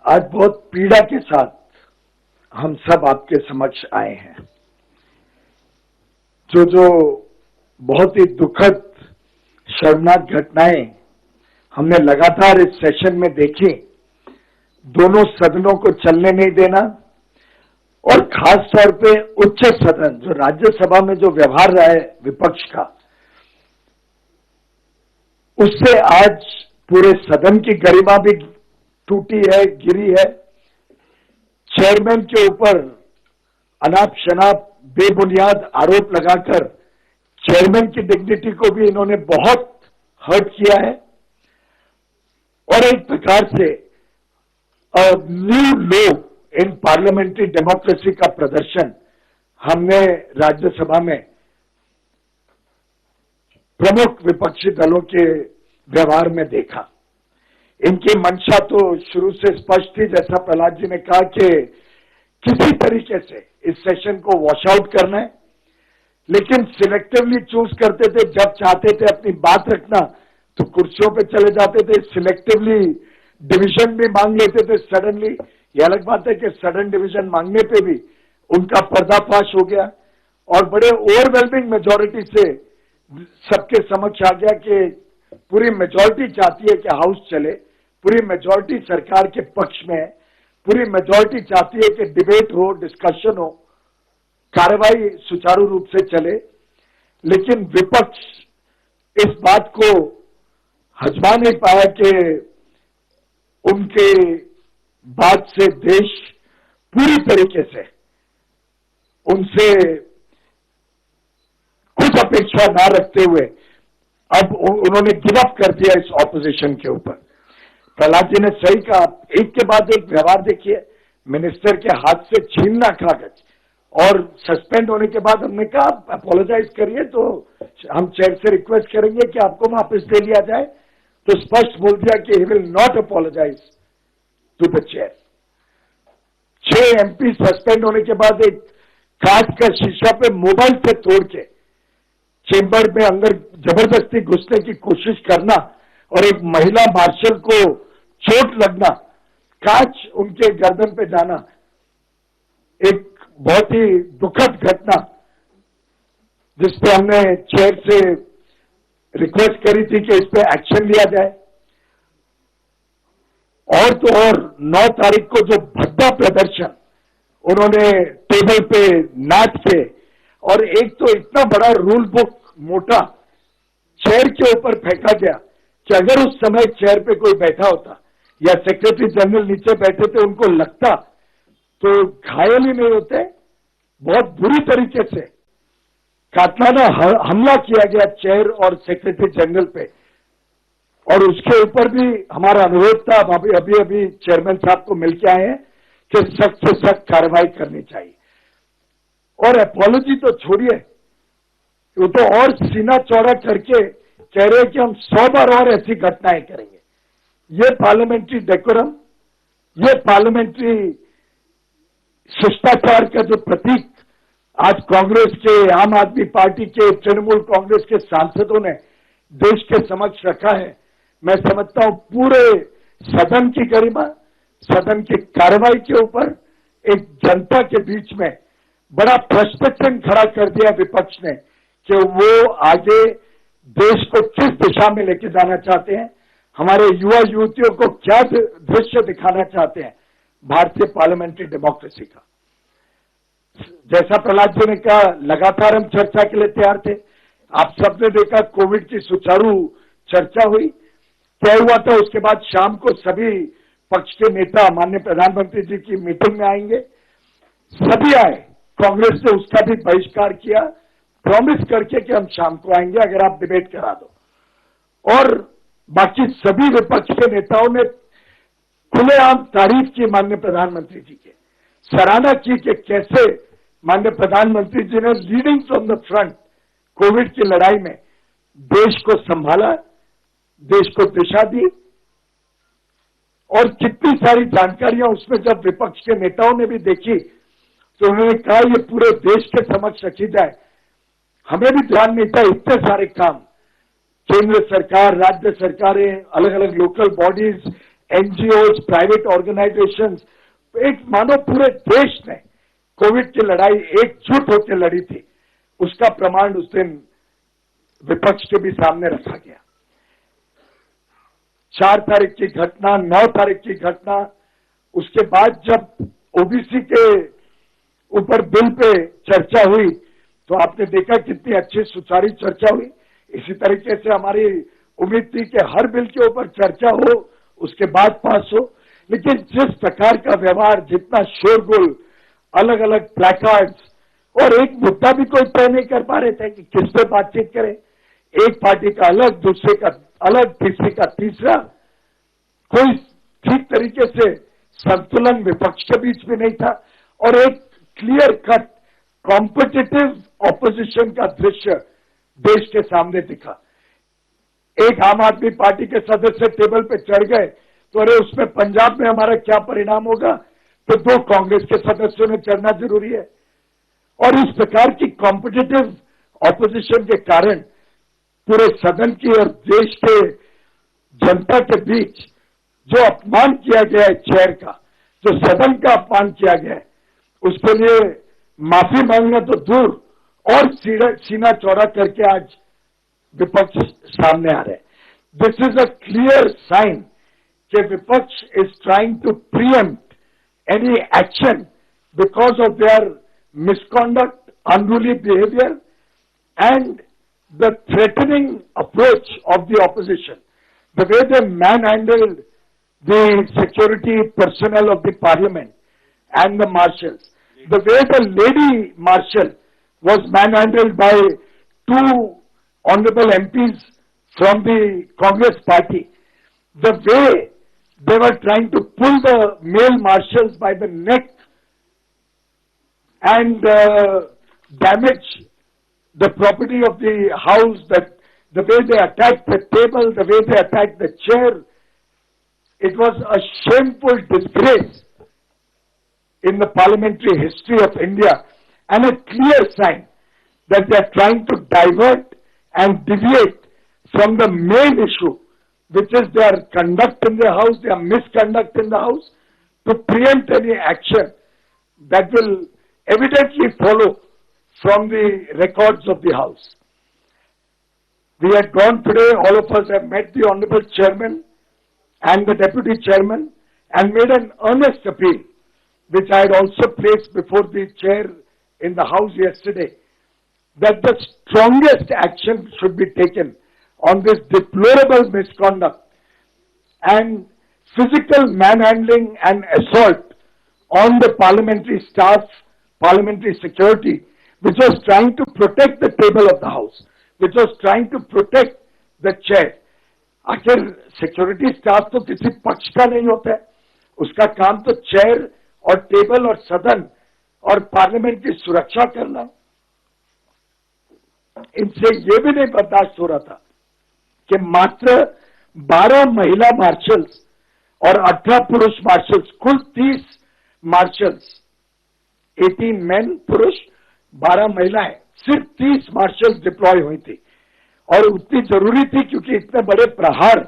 आज बहुत पीड़ा के साथ हम सब आपके समक्ष आए हैं। जो बहुत ही दुखद शर्मनाक घटनाएं हमने लगातार इस सेशन में देखी, दोनों सदनों को चलने नहीं देना और खास तौर पे उच्च सदन जो राज्यसभा में जो व्यवहार रहा है विपक्ष का, उससे आज पूरे सदन की गरिमा भी टूटी है, गिरी है। चेयरमैन के ऊपर अनाप शनाप बेबुनियाद आरोप लगाकर चेयरमैन की डिग्निटी को भी इन्होंने बहुत हर्ट किया है और एक प्रकार से न्यू लो इन पार्लियामेंट्री डेमोक्रेसी का प्रदर्शन हमने राज्यसभा में प्रमुख विपक्षी दलों के व्यवहार में देखा। इनकी मंशा तो शुरू से स्पष्ट थी, जैसा प्रहलाद जी ने कहा कि किसी तरीके से इस सेशन को वॉश आउट करना है, लेकिन सिलेक्टिवली चूज करते थे। जब चाहते थे अपनी बात रखना तो कुर्सियों पे चले जाते थे, सिलेक्टिवली डिवीजन भी मांग लेते थे सडनली। ये अलग बात है कि सडन डिवीजन मांगने पे भी उनका पर्दाफाश हो गया और बड़े ओवरवेलमिंग मेजॉरिटी से सबके समक्ष आ गया कि पूरी मेजॉरिटी चाहती है कि हाउस चले, पूरी मेजॉरिटी सरकार के पक्ष में है, पूरी मेजॉरिटी चाहती है कि डिबेट हो, डिस्कशन हो, कार्रवाई सुचारू रूप से चले। लेकिन विपक्ष इस बात को हजमा नहीं पाया कि उनके बात से देश पूरी तरीके से उनसे कुछ अपेक्षा ना रखते हुए अब उन्होंने गिव अप कर दिया इस ऑपोजिशन के ऊपर। प्रहलाद जी ने सही कहा, एक के बाद एक व्यवहार देखिए। मिनिस्टर के हाथ से छीनना कागज और सस्पेंड होने के बाद हमने कहा अपोलोजाइज करिए, तो हम चेयर से रिक्वेस्ट करेंगे कि आपको वापस ले लिया जाए, तो स्पष्ट बोल दिया कि he will not apologise to the chair. 6 MP suspend होने के बाद एक कांच का शीशा पे मोबाइल से तोड़ के चेंबर में अंदर जबरदस्ती घुसने की कोशिश करना और एक महिला मार्शल को चोट लगना, कांच उनके गर्दन पे जाना, एक बहुत ही दुखद घटना जिसपे हमने चेयर से रिक्वेस्ट करी थी कि इस पे एक्शन लिया जाए। और तो और 9 तारीख को जो भद्दा प्रदर्शन उन्होंने टेबल पे नाच के, और एक तो इतना बड़ा रूल बुक मोटा चेयर के ऊपर फेंका गया कि अगर उस समय चेयर पे कोई बैठा होता या सेक्रेटरी जनरल नीचे बैठे थे उनको लगता तो घायल ही नहीं होते। बहुत बुरी तरीके से काटलाना हमला किया गया चेयर और सेक्रेटरी जनरल पे, और उसके ऊपर भी हमारा अनुरोध था, अभी चेयरमैन साहब को मिलकर आए हैं कि सख्त से सख्त कार्रवाई करनी चाहिए। और अपोलॉजी तो छोड़िए, वो तो और सीना चौड़ा करके कह रहे हैं कि हम 100 बार और ऐसी घटनाएं करेंगे। ये पार्लियामेंट्री डेकोरम, ये पार्लियामेंट्री शिष्टाचार का जो प्रतीक आज कांग्रेस के, आम आदमी पार्टी के, तृणमूल कांग्रेस के सांसदों ने देश के समक्ष रखा है, मैं समझता हूं पूरे सदन की गरिमा, सदन की कार्रवाई के ऊपर एक जनता के बीच में बड़ा प्रश्न चिन्ह खड़ा कर दिया विपक्ष ने कि वो आगे देश को किस दिशा में लेके जाना चाहते हैं, हमारे युवा युवतियों को क्या दृश्य दिखाना चाहते हैं भारतीय पार्लियामेंट्री डेमोक्रेसी का। जैसा प्रहलाद जी ने कहा, लगातार हम चर्चा के लिए तैयार थे। आप सबने देखा कोविड की सुचारू चर्चा हुई, तय हुआ था उसके बाद शाम को सभी पक्ष के नेता माननीय प्रधानमंत्री जी की मीटिंग में आएंगे। सभी आए, कांग्रेस ने उसका भी बहिष्कार किया, प्रॉमिस करके कि हम शाम को आएंगे अगर आप डिबेट करा दो। और बाकी सभी विपक्ष के नेताओं ने खुलेआम तारीफ की माननीय प्रधानमंत्री जी के, सराहना की कि कैसे माननीय प्रधानमंत्री जी ने leading from the front Covid की लड़ाई में देश को संभाला, देश को दिशा दी। और कितनी सारी जानकारियां उसमें जब विपक्ष के नेताओं ने भी देखी तो उन्होंने कहा ये पूरे देश के समक्ष रखी जाए। हमें भी ध्यान नहीं था, इतने सारे काम केंद्र सरकार, राज्य सरकारें, अलग अलग local bodies, NGOs, private organisations, एक मानो पूरे देश ने कोविड की लड़ाई एकजुट होकर लड़ी थी, उसका प्रमाण उस दिन विपक्ष के भी सामने रखा गया। 4 तारीख की घटना, 9 तारीख की घटना, उसके बाद जब ओबीसी के ऊपर बिल पे चर्चा हुई तो आपने देखा कितनी अच्छी सुचारू चर्चा हुई। इसी तरीके से हमारी उम्मीद थी कि हर बिल के ऊपर चर्चा हो, उसके बाद पास हो, लेकिन जिस प्रकार का व्यवहार, जितना शोरगुल, अलग अलग प्लैकार्ड्स, और एक मुद्दा भी कोई तय नहीं कर पा रहे थे कि किस पे बातचीत करें। एक पार्टी का अलग, दूसरे का अलग, तीसरे का तीसरा, कोई ठीक तरीके से संतुलन विपक्ष के बीच में नहीं था और एक क्लियर कट कॉम्पिटिटिव ऑपोजिशन का दृश्य देश के सामने दिखा। एक आम आदमी पार्टी के सदस्य टेबल पे चढ़ गए तो अरे उसमें पंजाब में हमारा क्या परिणाम होगा, तो 2 कांग्रेस के सदस्यों ने चढ़ना जरूरी है। और इस प्रकार की कॉम्पिटिटिव ऑपोजिशन के कारण पूरे सदन की और देश के जनता के बीच जो अपमान किया गया है चेयर का, जो सदन का अपमान किया गया है, उसके लिए माफी मांगना तो दूर और सीना चौड़ा करके आज विपक्ष सामने आ रहे हैं। This is a clear sign कि विपक्ष is trying to preempt any action because of their misconduct, unruly behaviour and the threatening approach of the opposition, the way they manhandled the security personnel of the parliament and the marshals, the way the lady marshal was manhandled by 2 honorable MPs from the Congress party, the way they were trying to pull the male marshals by the neck and damage the property of the house, that the way they attacked the table, the way they attacked the chair, it was a shameful disgrace in the parliamentary history of India and a clear sign that they are trying to divert and deviate from the main issue, which is their conduct in the house, their misconduct in the house, to preempt any action that will evidently follow from the records of the House. We had gone today, all of us have met the Honorable Chairman and the Deputy Chairman and made an earnest appeal, which I had also placed before the Chair in the House yesterday, that the strongest action should be taken on this deplorable misconduct and physical manhandling and assault on the parliamentary staff, parliamentary security, which was trying to protect the table of the House, which was trying to protect the chair. आखिर security staff तो किसी पक्ष का नहीं होता है, उसका काम तो चेयर और टेबल और सदन और पार्लियामेंट की सुरक्षा करना है। इनसे ये भी नहीं बर्दाश्त हो रहा था कि मात्र 12 महिला मार्शल्स और 18 पुरुष मार्शल्स, कुल 30 मार्शल्स, 18 मेन पुरुष, 12 महिलाएं, सिर्फ 30 मार्शल्स डिप्लॉय हुई थी और उतनी जरूरी थी क्योंकि इतने बड़े प्रहार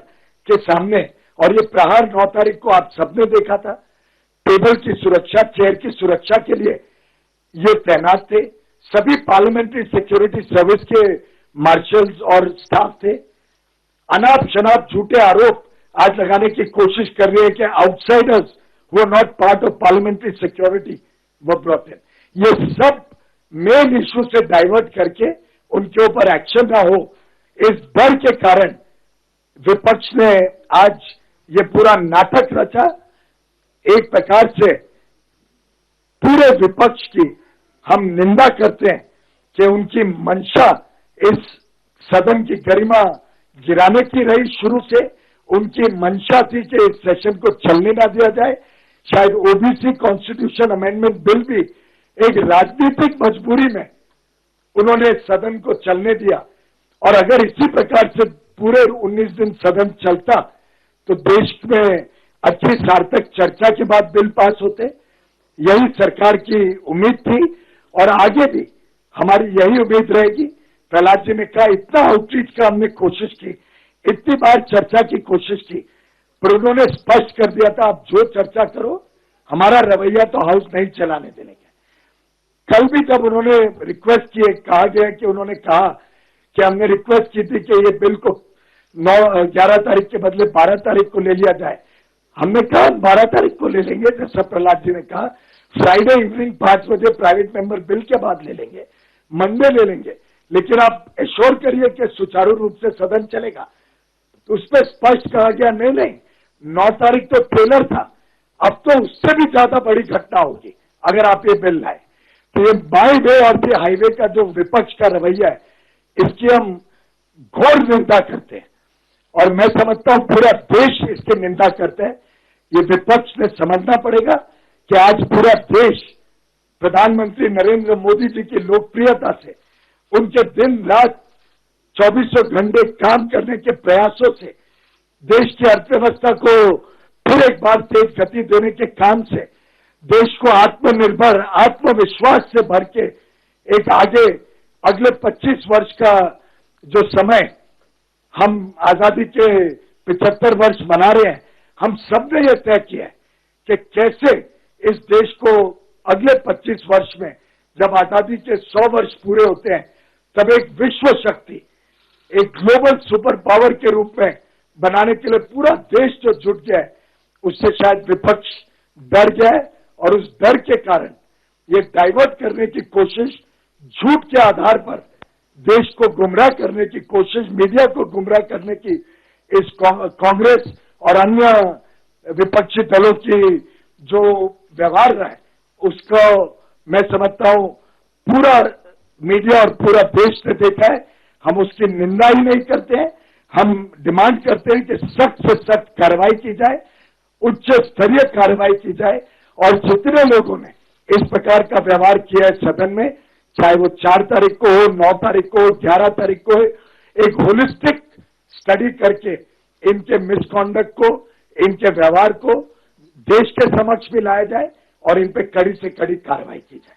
के सामने, और ये प्रहार 9 तारीख को आप सबने देखा था, टेबल की सुरक्षा, चेयर की सुरक्षा के लिए ये तैनात थे। सभी पार्लियामेंट्री सिक्योरिटी सर्विस के मार्शल्स और स्टाफ थे। अनाप शनाप झूठे आरोप आज लगाने की कोशिश कर रहे हैं कि आउटसाइडर्स वो not part of parliamentary security वो ब्रॉट इन। ये सब मेन इश्यू से डाइवर्ट करके उनके ऊपर एक्शन ना हो, इस डर के कारण विपक्ष ने आज ये पूरा नाटक रचा। एक प्रकार से पूरे विपक्ष की हम निंदा करते हैं कि उनकी मंशा इस सदन की गरिमा गिराने की रही। शुरू से उनकी मंशा थी कि इस सेशन को चलने ना दिया जाए। शायद ओबीसी कॉन्स्टिट्यूशन अमेंडमेंट बिल भी एक राजनीतिक मजबूरी में उन्होंने सदन को चलने दिया, और अगर इसी प्रकार से पूरे 19 दिन सदन चलता तो देश में अच्छी सार्थक चर्चा के बाद बिल पास होते। यही सरकार की उम्मीद थी और आगे भी हमारी यही उम्मीद रहेगी। प्रहलाद जी ने कहा इतना आउटरीच का हमने कोशिश की, इतनी बार चर्चा की कोशिश की, पर उन्होंने स्पष्ट कर दिया था आप जो चर्चा करो, हमारा रवैया तो हाउस नहीं चलाने देने का। कल भी जब उन्होंने रिक्वेस्ट की, कहा गया कि उन्होंने कहा कि हमने रिक्वेस्ट की थी कि ये बिल को 11 तारीख के बदले 12 तारीख को ले लिया जाए। हमने कहा 12 तारीख को ले लेंगे, जैसा प्रहलाद जी ने कहा, फ्राइडे इवनिंग 5 बजे प्राइवेट मेंबर बिल के बाद ले लेंगे, मंडे ले लेंगे, लेकिन आप एश्योर करिए कि सुचारू रूप से सदन चलेगा। तो उस पर स्पष्ट कहा गया नहीं 9 तारीख तो ट्रेलर था, अब तो उससे भी ज्यादा बड़ी घटना होगी अगर आप ये बिल लाए। तो ये बाई वे और फिर हाईवे का जो विपक्ष का रवैया है, इसकी हम घोर निंदा करते हैं और मैं समझता हूं पूरा देश इसकी निंदा करते हैं। ये विपक्ष ने समझना पड़ेगा कि आज पूरा देश प्रधानमंत्री नरेंद्र मोदी जी की लोकप्रियता से, उनके दिन रात 24 घंटे काम करने के प्रयासों से, देश की अर्थव्यवस्था को फिर एक बार तेज गति देने के काम से, देश को आत्मनिर्भर, आत्मविश्वास से भर के एक आगे अगले 25 वर्ष का जो समय हम आजादी के 75 वर्ष मना रहे हैं, हम सबने ये तय किया है कि कैसे इस देश को अगले 25 वर्ष में जब आजादी के 100 वर्ष पूरे होते हैं, तब एक विश्व शक्ति, एक ग्लोबल सुपर पावर के रूप में बनाने के लिए पूरा देश जो जुट गया है, उससे शायद विपक्ष डर गया है और उस डर के कारण ये डाइवर्ट करने की कोशिश, झूठ के आधार पर देश को गुमराह करने की कोशिश, मीडिया को गुमराह करने की इस कांग्रेस और अन्य विपक्षी दलों की जो व्यवहार रहा है, उसको मैं समझता हूं पूरा मीडिया और पूरा देश ने देखा है। हम उसकी निंदा ही नहीं करते हैं, हम डिमांड करते हैं कि सख्त से सख्त कार्रवाई की जाए, उच्च स्तरीय कार्रवाई की जाए और जितने लोगों ने इस प्रकार का व्यवहार किया है सदन में, चाहे वो 4 तारीख को हो, 9 तारीख को हो, 11 तारीख को हो, एक होलिस्टिक स्टडी करके इनके मिसकॉन्डक्ट को, इनके व्यवहार को देश के समक्ष भी लाया जाए और इन पे कड़ी से कड़ी कार्रवाई की जाए।